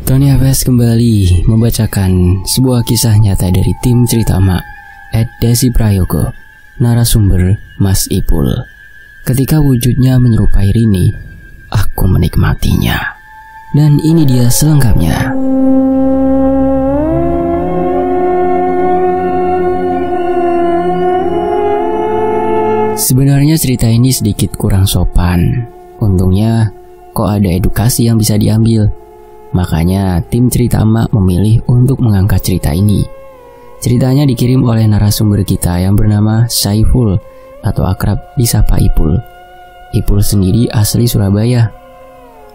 Tony Aves kembali membacakan sebuah kisah nyata dari tim cerita emak Desi Prayogo, narasumber Mas Ipul. Ketika wujudnya menyerupai Rini, aku menikmatinya. Dan ini dia selengkapnya. Sebenarnya cerita ini sedikit kurang sopan. Untungnya kok ada edukasi yang bisa diambil. Makanya tim cerita emak memilih untuk mengangkat cerita ini. Ceritanya dikirim oleh narasumber kita yang bernama Saiful atau akrab disapa Ipul. Ipul sendiri asli Surabaya.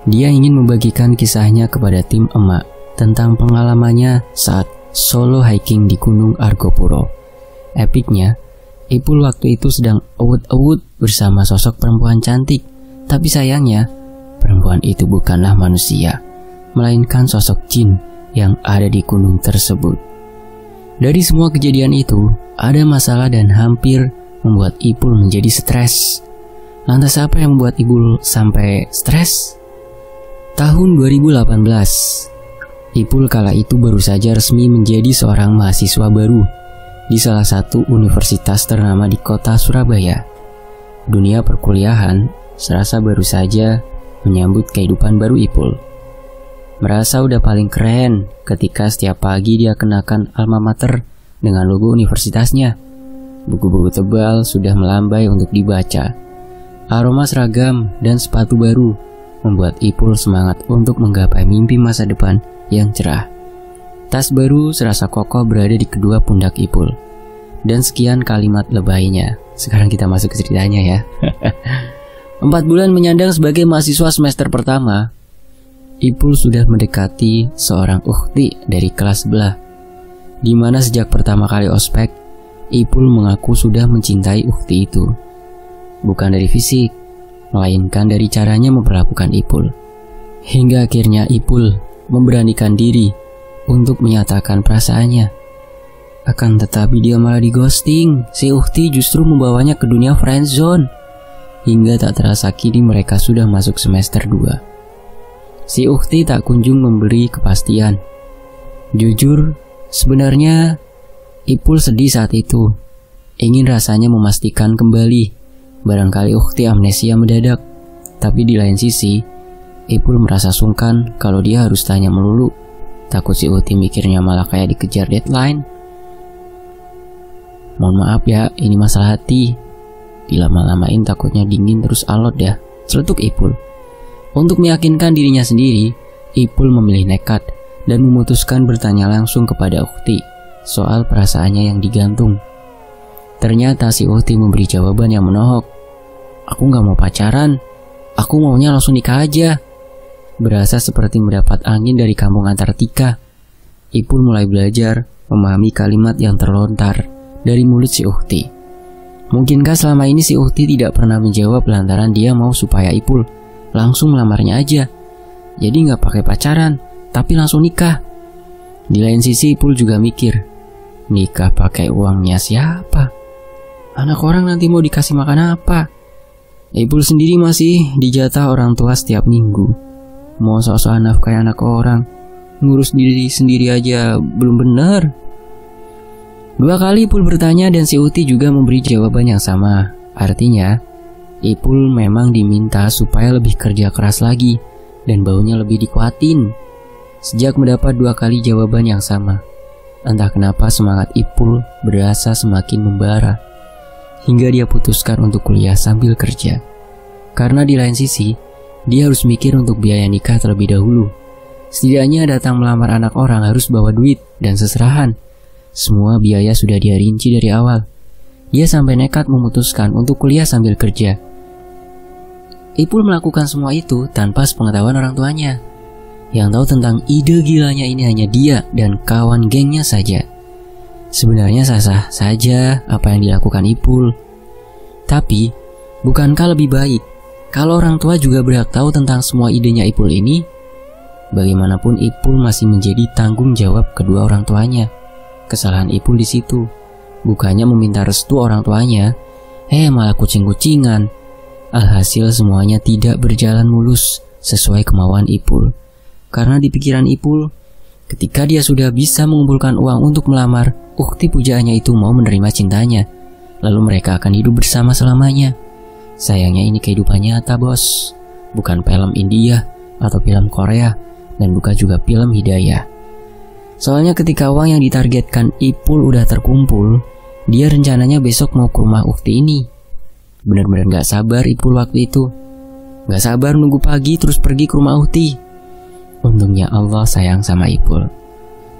Dia ingin membagikan kisahnya kepada tim emak tentang pengalamannya saat solo hiking di Gunung Argopuro. Epicnya, Ipul waktu itu sedang awut-awut bersama sosok perempuan cantik. Tapi sayangnya, perempuan itu bukanlah manusia, melainkan sosok jin yang ada di gunung tersebut. Dari semua kejadian itu, ada masalah dan hampir membuat Ipul menjadi stres. Lantas apa yang membuat Ipul sampai stres? Tahun 2018, Ipul kala itu baru saja resmi menjadi seorang mahasiswa baru di salah satu universitas ternama di kota Surabaya. Dunia perkuliahan serasa baru saja menyambut kehidupan baru Ipul. Merasa udah paling keren ketika setiap pagi dia kenakan alma mater dengan logo universitasnya. Buku-buku tebal sudah melambai untuk dibaca. Aroma seragam dan sepatu baru membuat Ipul semangat untuk menggapai mimpi masa depan yang cerah. Tas baru serasa kokoh berada di kedua pundak Ipul. Dan sekian kalimat lebaynya. Sekarang kita masuk ke ceritanya ya. 4 bulan menyandang sebagai mahasiswa semester pertama, Ipul sudah mendekati seorang ukhti dari kelas sebelah. Di mana sejak pertama kali ospek, Ipul mengaku sudah mencintai ukhti itu. Bukan dari fisik, melainkan dari caranya memperlakukan Ipul. Hingga akhirnya Ipul memberanikan diri untuk menyatakan perasaannya. Akan tetapi dia malah di-ghosting. Si ukhti justru membawanya ke dunia friendzone. Hingga tak terasa kini mereka sudah masuk semester 2. Si ukhti tak kunjung memberi kepastian. Jujur, sebenarnya Ipul sedih saat itu. Ingin rasanya memastikan kembali. Barangkali ukhti amnesia mendadak. Tapi di lain sisi, Ipul merasa sungkan kalau dia harus tanya melulu. Takut si ukhti mikirnya malah kayak dikejar deadline. Mohon maaf ya, ini masalah hati. Dilama-lamain takutnya dingin terus alot dah, celetuk Ipul. Untuk meyakinkan dirinya sendiri, Ipul memilih nekat dan memutuskan bertanya langsung kepada ukhti soal perasaannya yang digantung. Ternyata si ukhti memberi jawaban yang menohok. Aku gak mau pacaran, aku maunya langsung nikah aja. Berasa seperti mendapat angin dari kampung Antartika. Ipul mulai belajar memahami kalimat yang terlontar dari mulut si ukhti. Mungkinkah selama ini si ukhti tidak pernah menjawab lantaran dia mau supaya Ipul langsung melamarnya aja. Jadi gak pakai pacaran, tapi langsung nikah. Di lain sisi Ipul juga mikir, nikah pakai uangnya siapa? Anak orang nanti mau dikasih makan apa? Ipul sendiri masih dijatah orang tua setiap minggu. Mau sok-sokan nafkahi anak orang, ngurus diri sendiri aja belum benar. 2 kali Ipul bertanya dan si ukhti juga memberi jawaban yang sama. Artinya, Ipul memang diminta supaya lebih kerja keras lagi dan baunya lebih dikuatin. Sejak mendapat 2 kali jawaban yang sama, entah kenapa semangat Ipul berasa semakin membara. Hingga dia putuskan untuk kuliah sambil kerja. Karena di lain sisi, dia harus mikir untuk biaya nikah terlebih dahulu. Setidaknya datang melamar anak orang harus bawa duit dan seserahan. Semua biaya sudah dia rinci dari awal. Dia sampai nekat memutuskan untuk kuliah sambil kerja. Ipul melakukan semua itu tanpa sepengetahuan orang tuanya. Yang tahu tentang ide gilanya ini hanya dia dan kawan gengnya saja. Sebenarnya sah-sah saja apa yang dilakukan Ipul. Tapi, bukankah lebih baik kalau orang tua juga berhak tahu tentang semua idenya Ipul ini? Bagaimanapun Ipul masih menjadi tanggung jawab kedua orang tuanya. Kesalahan Ipul di situ. Bukannya meminta restu orang tuanya, malah kucing-kucingan. Alhasil semuanya tidak berjalan mulus sesuai kemauan Ipul. Karena di pikiran Ipul, ketika dia sudah bisa mengumpulkan uang untuk melamar, ukti pujaannya itu mau menerima cintanya. Lalu mereka akan hidup bersama selamanya. Sayangnya ini kehidupan nyata, bos. Bukan film India atau film Korea, dan bukan juga film Hidayah. Soalnya ketika uang yang ditargetkan Ipul udah terkumpul, dia rencananya besok mau ke rumah ukti ini. Bener-bener gak sabar Ipul waktu itu. Gak sabar nunggu pagi terus pergi ke rumah ukti. Untungnya Allah sayang sama Ipul.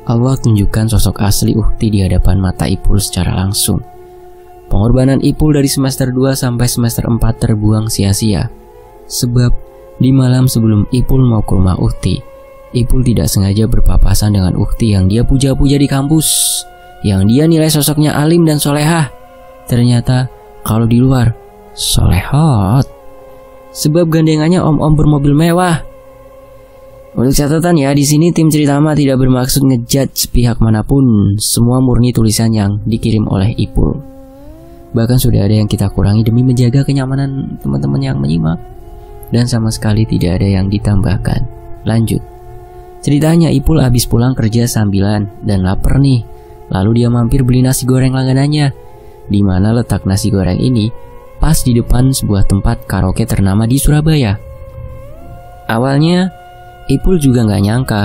Allah tunjukkan sosok asli ukti di hadapan mata Ipul secara langsung. Pengorbanan Ipul dari semester 2 sampai semester 4 terbuang sia-sia. Sebab di malam sebelum Ipul mau ke rumah ukti, Ipul tidak sengaja berpapasan dengan ukti yang dia puja-puja di kampus, yang dia nilai sosoknya alim dan solehah. Ternyata kalau di luar solehot. Sebab gandengannya om-om bermobil mewah. Untuk catatan ya, di sini tim Ceritama tidak bermaksud ngejudge pihak manapun. Semua murni tulisan yang dikirim oleh Ipul. Bahkan sudah ada yang kita kurangi demi menjaga kenyamanan teman-teman yang menyimak. Dan sama sekali tidak ada yang ditambahkan. Lanjut. Ceritanya Ipul habis pulang kerja sambilan dan lapar nih. Lalu dia mampir beli nasi goreng langganannya. Di mana letak nasi goreng ini pas di depan sebuah tempat karaoke ternama di Surabaya. Awalnya Ipul juga gak nyangka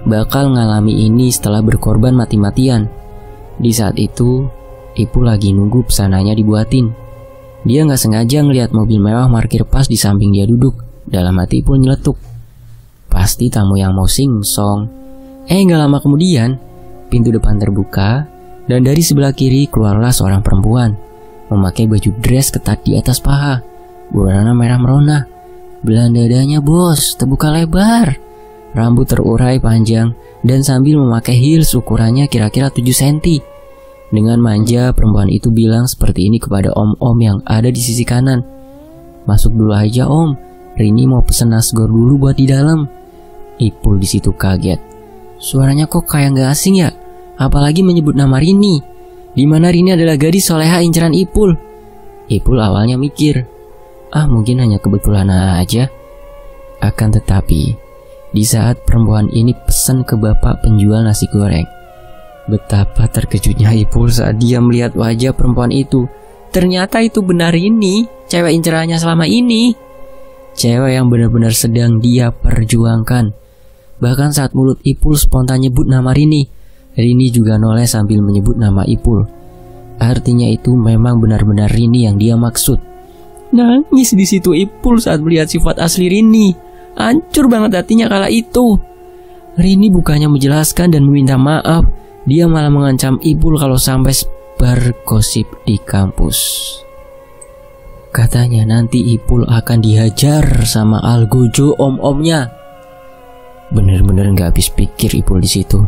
bakal ngalami ini setelah berkorban mati-matian. Di saat itu Ipul lagi nunggu pesanannya dibuatin. Dia gak sengaja ngeliat mobil mewah parkir pas di samping dia duduk. Dalam hati Ipul nyeletuk, pasti tamu yang mau sing-song. Gak lama kemudian pintu depan terbuka dan dari sebelah kiri keluarlah seorang perempuan memakai baju dress ketat di atas paha, berwarna merah merona. Belah dadanya bos terbuka lebar, rambut terurai panjang dan sambil memakai heels ukurannya kira-kira 7 cm. Dengan manja perempuan itu bilang seperti ini kepada om-om yang ada di sisi kanan. Masuk dulu aja om, Rini mau pesen nasgor dulu buat di dalam. Ipul di situ kaget. Suaranya kok kayak gak asing ya? Apalagi menyebut nama Rini. Dimana Rini adalah gadis soleha inceran Ipul. Ipul awalnya mikir, mungkin hanya kebetulan aja. Akan tetapi, di saat perempuan ini pesan ke bapak penjual nasi goreng, betapa terkejutnya Ipul saat dia melihat wajah perempuan itu. Ternyata itu benar Rini, cewek incerannya selama ini. Cewek yang benar-benar sedang dia perjuangkan. Bahkan saat mulut Ipul spontan nyebut nama Rini, Rini juga noleh sambil menyebut nama Ipul. Artinya itu memang benar-benar Rini yang dia maksud. Nangis di situ Ipul saat melihat sifat asli Rini. Hancur banget hatinya kala itu. Rini bukannya menjelaskan dan meminta maaf, dia malah mengancam Ipul kalau sampai sebar gosip di kampus. Katanya nanti Ipul akan dihajar sama Algojo om-omnya. Bener-bener gak habis pikir Ipul di situ.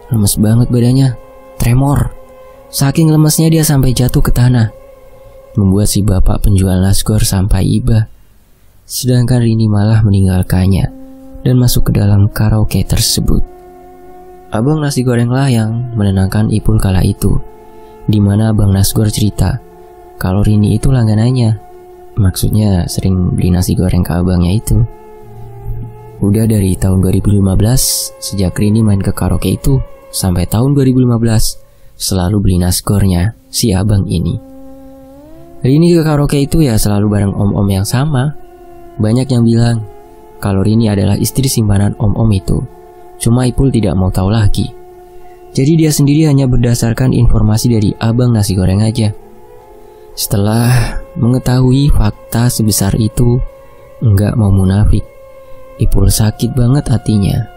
Lemes banget badannya, tremor. Saking lemesnya dia sampai jatuh ke tanah, membuat si bapak penjual nasgor sampai iba. Sedangkan Rini malah meninggalkannya dan masuk ke dalam karaoke tersebut. Abang nasi goreng lah yang menenangkan Ipul kala itu, dimana abang nasgor cerita kalau Rini itu langganannya. Maksudnya sering beli nasi goreng ke abangnya itu. Udah dari tahun 2015, sejak Rini main ke karaoke itu, sampai tahun 2015, selalu beli nasgornya si abang ini. Rini ke karaoke itu ya selalu bareng om-om yang sama. Banyak yang bilang kalau Rini adalah istri simpanan om-om itu. Cuma Ipul tidak mau tahu lagi. Jadi dia sendiri hanya berdasarkan informasi dari abang nasi goreng aja. Setelah mengetahui fakta sebesar itu, enggak mau munafik, Ipul sakit banget hatinya.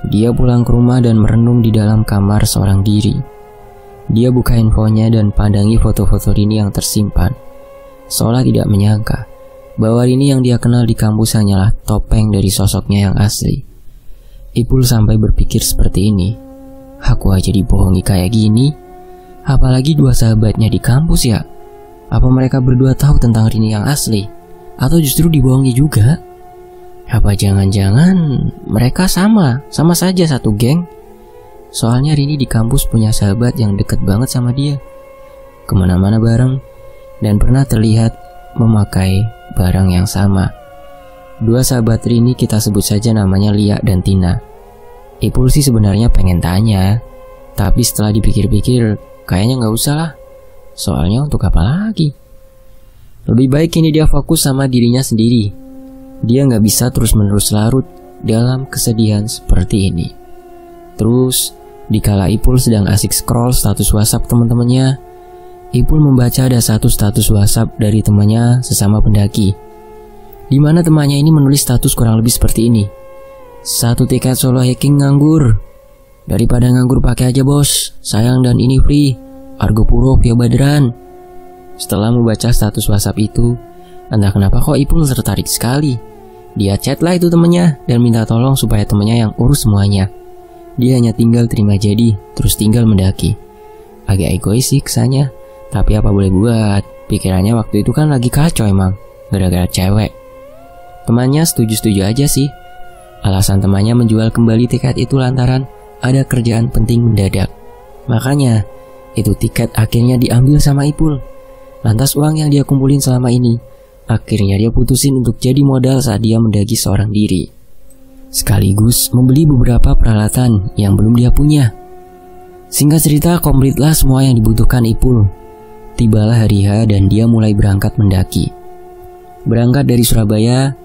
Dia pulang ke rumah dan merenung di dalam kamar seorang diri. Dia buka handphonenya dan pandangi foto-foto Rini yang tersimpan, seolah tidak menyangka bahwa Rini yang dia kenal di kampus hanyalah topeng dari sosoknya yang asli. Ipul sampai berpikir seperti ini, aku aja dibohongi kayak gini, apalagi dua sahabatnya di kampus ya. Apa mereka berdua tahu tentang Rini yang asli? Atau justru dibohongi juga? Apa jangan-jangan mereka sama saja satu geng? Soalnya Rini di kampus punya sahabat yang deket banget sama dia, kemana-mana bareng, dan pernah terlihat memakai barang yang sama. Dua sahabat ini kita sebut saja namanya Lia dan Tina. Ipul sih sebenarnya pengen tanya, tapi setelah dipikir-pikir kayaknya nggak usah lah. Soalnya untuk apa lagi? Lebih baik ini dia fokus sama dirinya sendiri. Dia nggak bisa terus-menerus larut dalam kesedihan seperti ini. Terus, dikala Ipul sedang asik scroll status WhatsApp teman-temannya, Ipul membaca ada satu status WhatsApp dari temannya sesama pendaki, di mana temannya ini menulis status kurang lebih seperti ini. 1 tiket solo hiking nganggur. Daripada nganggur pakai aja bos. Sayang dan ini free. Argo Puro via Badran. Setelah membaca status WhatsApp itu, entah kenapa kok Ipul tertarik sekali. Dia chat lah itu temannya dan minta tolong supaya temannya yang urus semuanya. Dia hanya tinggal terima jadi, terus tinggal mendaki. Agak egois sih kesannya, tapi apa boleh buat. Pikirannya waktu itu kan lagi kacau emang, gara-gara cewek. Temannya setuju-setuju aja sih. Alasan temannya menjual kembali tiket itu lantaran ada kerjaan penting mendadak. Makanya, itu tiket akhirnya diambil sama Ipul. Lantas uang yang dia kumpulin selama ini, akhirnya dia putusin untuk jadi modal saat dia mendaki seorang diri. Sekaligus membeli beberapa peralatan yang belum dia punya. Singkat cerita, komplitlah semua yang dibutuhkan Ipul. Tibalah hari H dan dia mulai berangkat mendaki. Berangkat dari Surabaya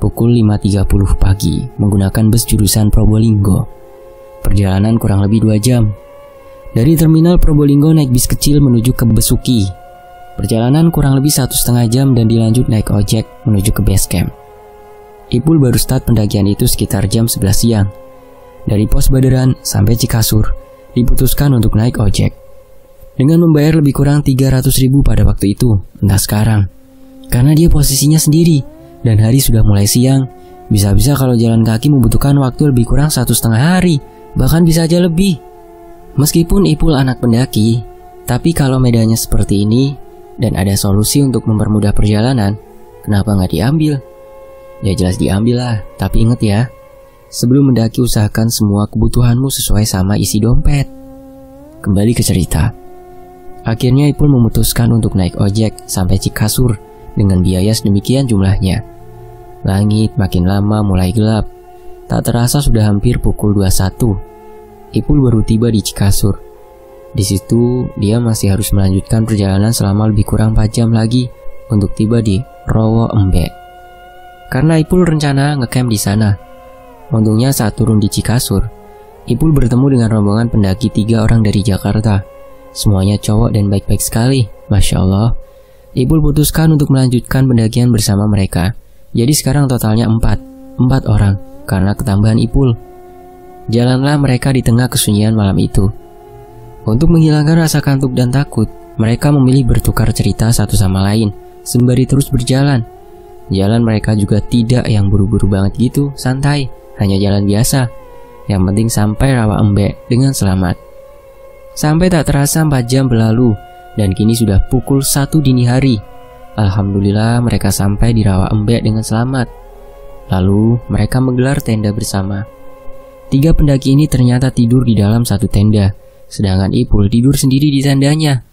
pukul 5.30 pagi menggunakan bus jurusan Probolinggo. Perjalanan kurang lebih 2 jam. Dari terminal Probolinggo naik bis kecil menuju ke Besuki. Perjalanan kurang lebih 1,5 jam dan dilanjut naik ojek menuju ke base camp. Ipul baru start pendakian itu sekitar jam 11 siang. Dari pos Baderan sampai Cikasur, diputuskan untuk naik ojek. Dengan membayar lebih kurang 300.000 pada waktu itu, entah sekarang. Karena dia posisinya sendiri, dan hari sudah mulai siang, bisa-bisa kalau jalan kaki membutuhkan waktu lebih kurang 1,5 hari, bahkan bisa aja lebih. Meskipun Ipul anak pendaki, tapi kalau medannya seperti ini, dan ada solusi untuk mempermudah perjalanan, kenapa nggak diambil? Ya jelas diambil lah, tapi inget ya, sebelum mendaki usahakan semua kebutuhanmu sesuai sama isi dompet. Kembali ke cerita. Akhirnya Ipul memutuskan untuk naik ojek sampai Cikasur dengan biaya sedemikian jumlahnya. Langit makin lama mulai gelap. Tak terasa sudah hampir pukul 21. Ipul baru tiba di Cikasur. Di situ dia masih harus melanjutkan perjalanan selama lebih kurang 4 jam lagi untuk tiba di Rowo Embe. Karena Ipul rencana ngecamp di sana. Untungnya saat turun di Cikasur, Ipul bertemu dengan rombongan pendaki 3 orang dari Jakarta. Semuanya cowok dan baik-baik sekali, Masya Allah. Ipul putuskan untuk melanjutkan pendakian bersama mereka. Jadi sekarang totalnya 4 orang, karena ketambahan Ipul. Jalanlah mereka di tengah kesunyian malam itu. Untuk menghilangkan rasa kantuk dan takut, mereka memilih bertukar cerita satu sama lain, sembari terus berjalan. Jalan mereka juga tidak yang buru-buru banget gitu, santai, hanya jalan biasa. Yang penting sampai Rawa Embe dengan selamat. Sampai tak terasa 4 jam berlalu, dan kini sudah pukul 1 dini hari. Alhamdulillah mereka sampai di Rawa Embe dengan selamat. Lalu mereka menggelar tenda bersama. 3 pendaki ini ternyata tidur di dalam satu tenda, sedangkan Ipul tidur sendiri di tendanya.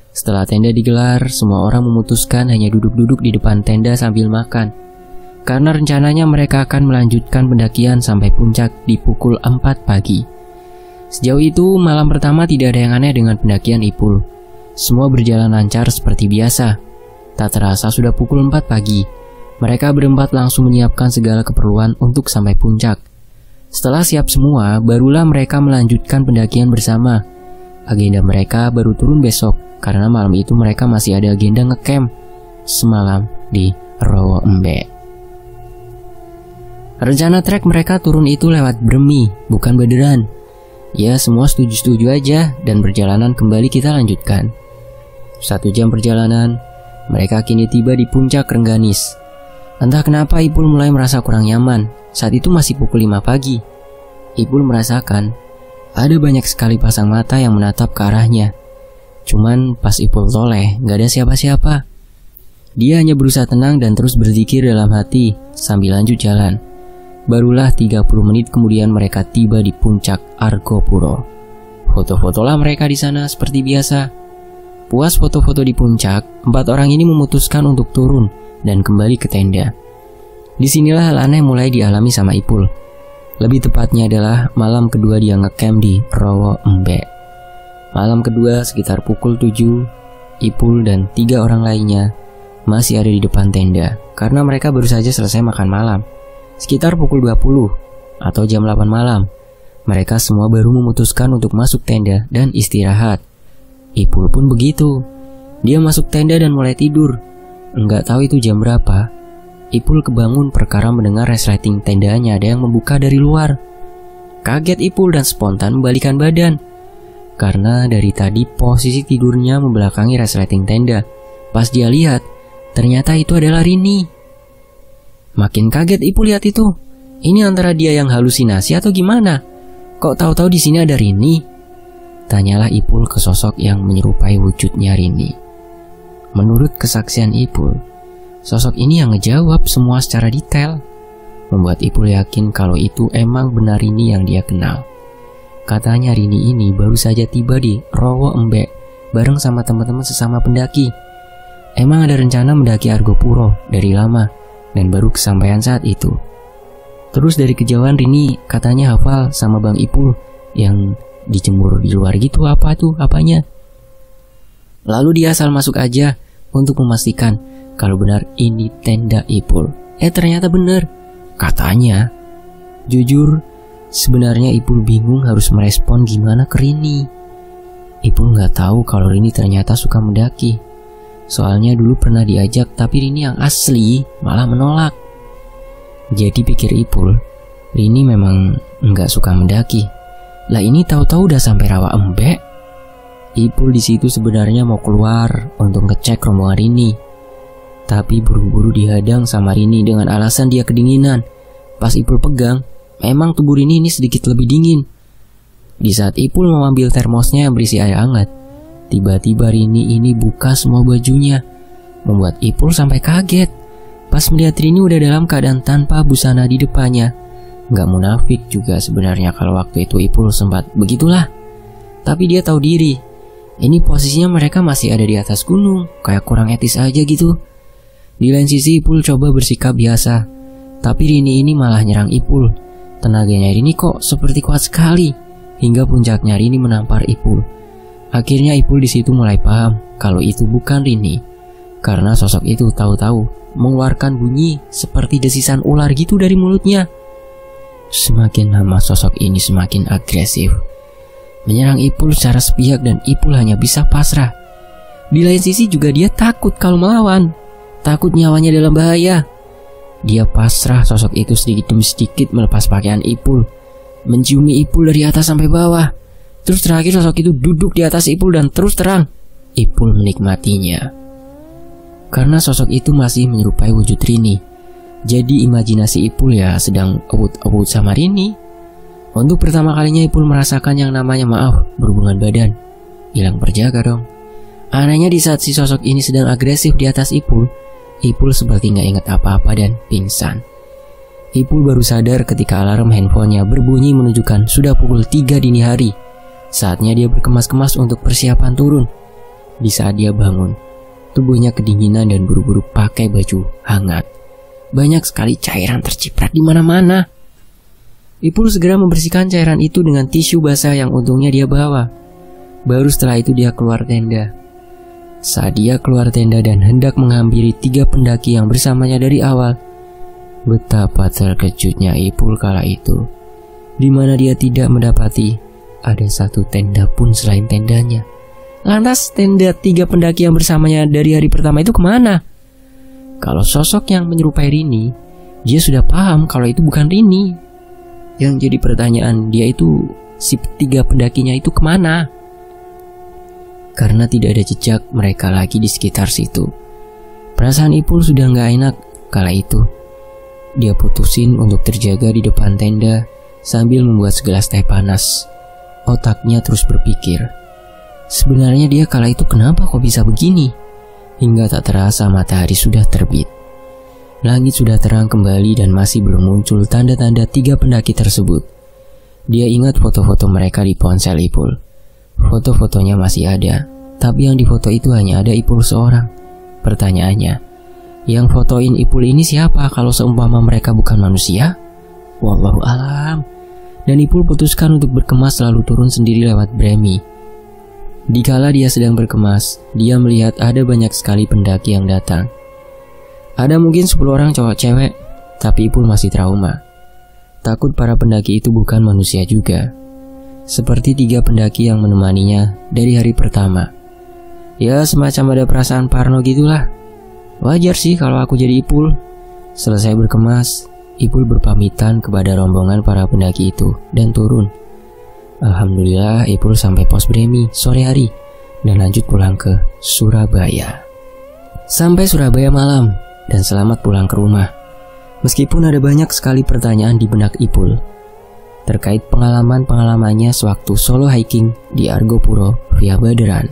Setelah tenda digelar, semua orang memutuskan hanya duduk-duduk di depan tenda sambil makan. Karena rencananya mereka akan melanjutkan pendakian sampai puncak di pukul 4 pagi. Sejauh itu, malam pertama tidak ada yang aneh dengan pendakian Ipul. Semua berjalan lancar seperti biasa. Tak terasa sudah pukul 4 pagi. Mereka berempat langsung menyiapkan segala keperluan untuk sampai puncak. Setelah siap semua, barulah mereka melanjutkan pendakian bersama. Agenda mereka baru turun besok, karena malam itu mereka masih ada agenda ngecamp semalam di Rowo Embe. Rencana trek mereka turun itu lewat Bremi, bukan Baderan. Ya semua setuju-setuju aja, dan perjalanan kembali kita lanjutkan. 1 jam perjalanan, mereka kini tiba di puncak Rengganis. Entah kenapa Ipul mulai merasa kurang nyaman. Saat itu masih pukul 5 pagi. Ipul merasakan ada banyak sekali pasang mata yang menatap ke arahnya. Cuman pas Ipul toleh, gak ada siapa-siapa. Dia hanya berusaha tenang dan terus berzikir dalam hati sambil lanjut jalan. Barulah 30 menit kemudian mereka tiba di puncak Argo Puro. Foto-fotolah mereka di sana seperti biasa. Puas foto-foto di puncak, 4 orang ini memutuskan untuk turun dan kembali ke tenda. Disinilah hal aneh mulai dialami sama Ipul. Lebih tepatnya adalah malam kedua dia ngecamp di Rowo Embe. Malam kedua sekitar pukul 7, Ipul dan 3 orang lainnya masih ada di depan tenda karena mereka baru saja selesai makan malam. Sekitar pukul 20 atau jam 8 malam, mereka semua baru memutuskan untuk masuk tenda dan istirahat. Ipul pun begitu. Dia masuk tenda dan mulai tidur. Enggak tahu itu jam berapa, Ipul kebangun perkara mendengar resleting tendanya ada yang membuka dari luar. Kaget Ipul dan spontan membalikan badan. Karena dari tadi posisi tidurnya membelakangi resleting tenda. Pas dia lihat, ternyata itu adalah Rini. Makin kaget Ipul lihat itu. Ini antara dia yang halusinasi atau gimana? Kok tahu-tahu di sini ada Rini? Tanyalah Ipul ke sosok yang menyerupai wujudnya Rini. Menurut kesaksian Ipul, sosok ini yang ngejawab semua secara detail, membuat Ipul yakin kalau itu emang benar Rini yang dia kenal. Katanya Rini ini baru saja tiba di Rowo Embe bareng sama teman-teman sesama pendaki. Emang ada rencana mendaki Argopuro dari lama dan baru kesampaian saat itu. Terus dari kejauhan Rini katanya hafal sama Bang Ipul yang dijemur di luar gitu, apa tuh apanya. Lalu dia asal masuk aja untuk memastikan kalau benar ini tenda Ipul. Ternyata benar, katanya. Jujur, sebenarnya Ipul bingung harus merespon gimana ke Rini. Ipul nggak tahu kalau Rini ternyata suka mendaki. Soalnya dulu pernah diajak tapi Rini yang asli malah menolak. Jadi pikir Ipul, Rini memang nggak suka mendaki. Lah ini tahu-tahu udah sampai Rawa Embe. Ipul di situ sebenarnya mau keluar untuk ngecek rombongan Rini, tapi buru-buru dihadang sama Rini dengan alasan dia kedinginan. Pas Ipul pegang, memang tubuh Rini ini sedikit lebih dingin. Di saat Ipul mau ambil termosnya yang berisi air hangat, tiba-tiba Rini ini buka semua bajunya, membuat Ipul sampai kaget. Pas melihat Rini udah dalam keadaan tanpa busana di depannya. Nggak munafik juga sebenarnya kalau waktu itu Ipul sempat begitulah. Tapi dia tahu diri. Ini posisinya mereka masih ada di atas gunung, kayak kurang etis aja gitu. Di lain sisi Ipul coba bersikap biasa, tapi Rini ini malah nyerang Ipul. Tenaganya Rini kok seperti kuat sekali, hingga puncaknya Rini menampar Ipul. Akhirnya Ipul di situ mulai paham kalau itu bukan Rini, karena sosok itu tahu-tahu mengeluarkan bunyi seperti desisan ular gitu dari mulutnya. Semakin lama sosok ini semakin agresif, menyerang Ipul secara sepihak dan Ipul hanya bisa pasrah. Di lain sisi juga dia takut kalau melawan, takut nyawanya dalam bahaya. Dia pasrah sosok itu sedikit demi sedikit melepas pakaian Ipul, menciumi Ipul dari atas sampai bawah. Terus terakhir sosok itu duduk di atas Ipul dan terus terang Ipul menikmatinya. Karena sosok itu masih menyerupai wujud Rini, jadi imajinasi Ipul ya sedang awut-awut sama Rini. Untuk pertama kalinya Ipul merasakan yang namanya maaf berhubungan badan. Hilang berjaga dong. Anehnya di saat si sosok ini sedang agresif di atas Ipul, Ipul seperti nggak ingat apa-apa dan pingsan. Ipul baru sadar ketika alarm handphonenya berbunyi menunjukkan sudah pukul 3 dini hari. Saatnya dia berkemas-kemas untuk persiapan turun. Di saat dia bangun, tubuhnya kedinginan dan buru-buru pakai baju hangat. Banyak sekali cairan terciprat di mana-mana. Ipul segera membersihkan cairan itu dengan tisu basah yang untungnya dia bawa. Baru setelah itu dia keluar tenda. Saat dia keluar tenda dan hendak menghampiri 3 pendaki yang bersamanya dari awal, betapa terkejutnya Ipul kala itu, di mana dia tidak mendapati ada satu tenda pun selain tendanya. Lantas tenda 3 pendaki yang bersamanya dari hari pertama itu kemana? Kalau sosok yang menyerupai Rini, dia sudah paham kalau itu bukan Rini. Yang jadi pertanyaan dia itu, si 3 pendakinya itu kemana? Karena tidak ada jejak mereka lagi di sekitar situ. Perasaan Ipul sudah gak enak kala itu. Dia putusin untuk terjaga di depan tenda sambil membuat segelas teh panas. Otaknya terus berpikir, sebenarnya dia kala itu kenapa kok bisa begini? Hingga tak terasa matahari sudah terbit. Langit sudah terang kembali dan masih belum muncul tanda-tanda 3 pendaki tersebut. Dia ingat foto-foto mereka di ponsel Ipul. Foto-fotonya masih ada, tapi yang difoto itu hanya ada Ipul seorang. Pertanyaannya, Yang fotoin Ipul ini siapa kalau seumpama mereka bukan manusia? Wallahu alam. Dan Ipul putuskan untuk berkemas lalu turun sendiri lewat Bremi. Dikala dia sedang berkemas, dia melihat ada banyak sekali pendaki yang datang. Ada mungkin 10 orang cowok cewek, tapi Ipul masih trauma. Takut para pendaki itu bukan manusia juga. Seperti 3 pendaki yang menemaninya dari hari pertama. Ya semacam ada perasaan parno gitulah. Wajar sih kalau aku jadi Ipul. Selesai berkemas, Ipul berpamitan kepada rombongan para pendaki itu dan turun. Alhamdulillah Ipul sampai pos Bremi sore hari dan lanjut pulang ke Surabaya. Sampai Surabaya malam dan selamat pulang ke rumah. Meskipun ada banyak sekali pertanyaan di benak Ipul terkait pengalaman-pengalamannya sewaktu solo hiking di Argopuro via Baderan.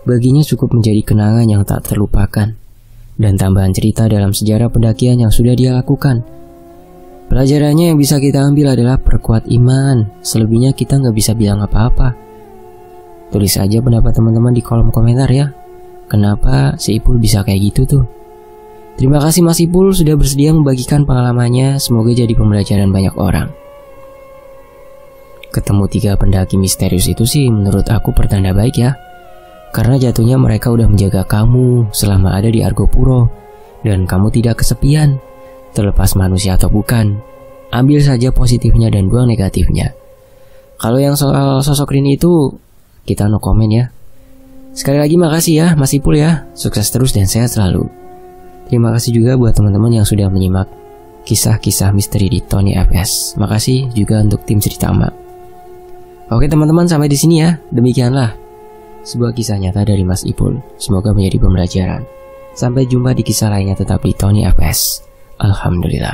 Baginya cukup menjadi kenangan yang tak terlupakan dan tambahan cerita dalam sejarah pendakian yang sudah dia lakukan. Pelajarannya yang bisa kita ambil adalah perkuat iman. Selebihnya kita nggak bisa bilang apa-apa. Tulis aja pendapat teman-teman di kolom komentar ya. Kenapa si Ipul bisa kayak gitu tuh? Terima kasih Mas Ipul sudah bersedia membagikan pengalamannya. Semoga jadi pembelajaran banyak orang. Ketemu 3 pendaki misterius itu sih menurut aku pertanda baik ya. Karena jatuhnya mereka udah menjaga kamu selama ada di Argopuro. Dan kamu tidak kesepian. Terlepas manusia atau bukan, ambil saja positifnya dan buang negatifnya. Kalau yang soal sosok Rini itu, kita no comment ya. Sekali lagi makasih ya Mas Ipul ya. Sukses terus dan sehat selalu. Terima kasih juga buat teman-teman yang sudah menyimak kisah-kisah misteri di Tony FS. Makasih juga untuk tim Cerita Emak. Oke teman-teman, sampai di sini ya. Demikianlah sebuah kisah nyata dari Mas Ipul. Semoga menjadi pembelajaran. Sampai jumpa di kisah lainnya tetap di Tony FS. Alhamdulillah.